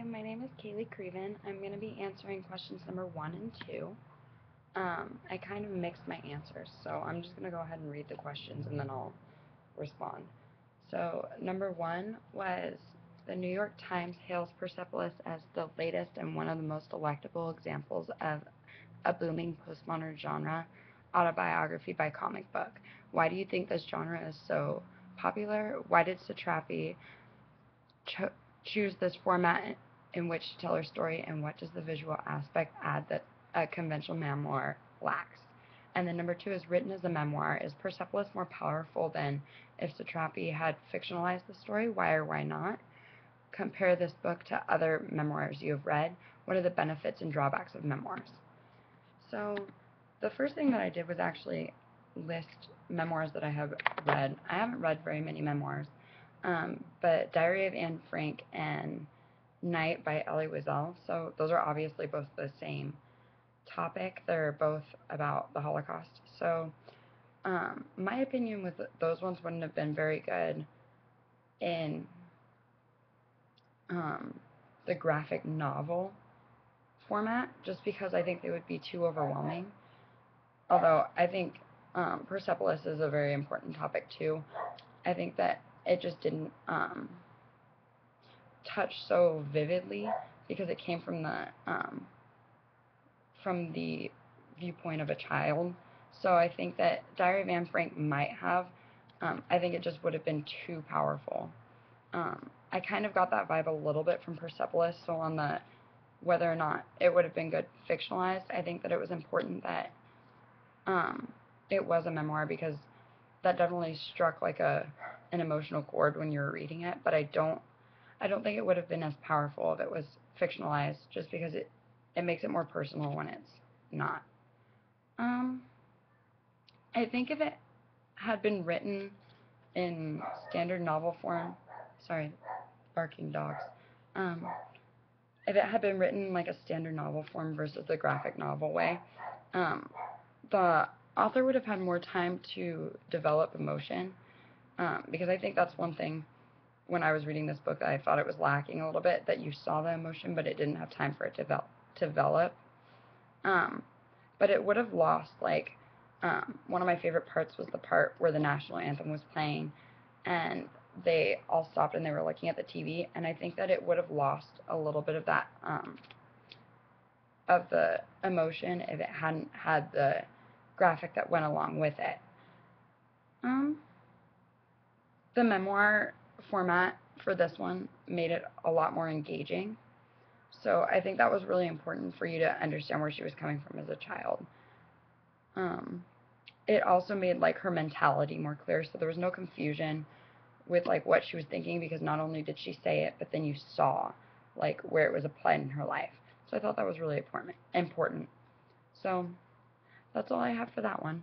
my name is Kaylee Creven. I'm going to be answering questions number 1 and 2. I kind of mixed my answers, so I'm just going to go ahead and read the questions and then I'll respond. So, number 1 was, the New York Times hails Persepolis as the latest and one of the most delectable examples of a booming postmodern genre, autobiography by comic book. Why do you think this genre is so popular? Why did Satrapi choose this format in which to tell her story, and what does the visual aspect add that a conventional memoir lacks? And then number 2 is, written as a memoir, is Persepolis more powerful than if Satrapi had fictionalized the story? Why or why not? Compare this book to other memoirs you have read. What are the benefits and drawbacks of memoirs? So the first thing that I did was actually list memoirs that I have read. I haven't read very many memoirs, but Diary of Anne Frank and Night by Elie Wiesel, so those are obviously both the same topic. They're both about the Holocaust. So my opinion was that those ones wouldn't have been very good in the graphic novel format, just because I think they would be too overwhelming. Although I think Persepolis is a very important topic too. I think that it just didn't touch so vividly because it came from the viewpoint of a child. So I think that Diary of Anne Frank might have. I think it just would have been too powerful. I kind of got that vibe a little bit from Persepolis. So on the whether or not it would have been good fictionalized, I think that it was important that it was a memoir, because that definitely struck like an emotional chord when you were reading it. But I don't think it would have been as powerful if it was fictionalized, just because it makes it more personal when it's not. I think if it had been written in standard novel form, sorry, barking dogs. If it had been written like a standard novel form versus the graphic novel way, the author would have had more time to develop emotion, because I think that's one thing when I was reading this book that I thought it was lacking a little bit, that you saw the emotion but it didn't have time for it to develop. But it would have lost, like, one of my favorite parts was the part where the national anthem was playing and they all stopped and they were looking at the TV, and I think that it would have lost a little bit of that of the emotion if it hadn't had the graphic that went along with it. The memoir format for this one made it a lot more engaging. So I think that was really important for you to understand where she was coming from as a child. It also made like her mentality more clear, so there was no confusion with like what she was thinking, because not only did she say it, but then you saw like where it was applied in her life. So I thought that was really important. So that's all I have for that one.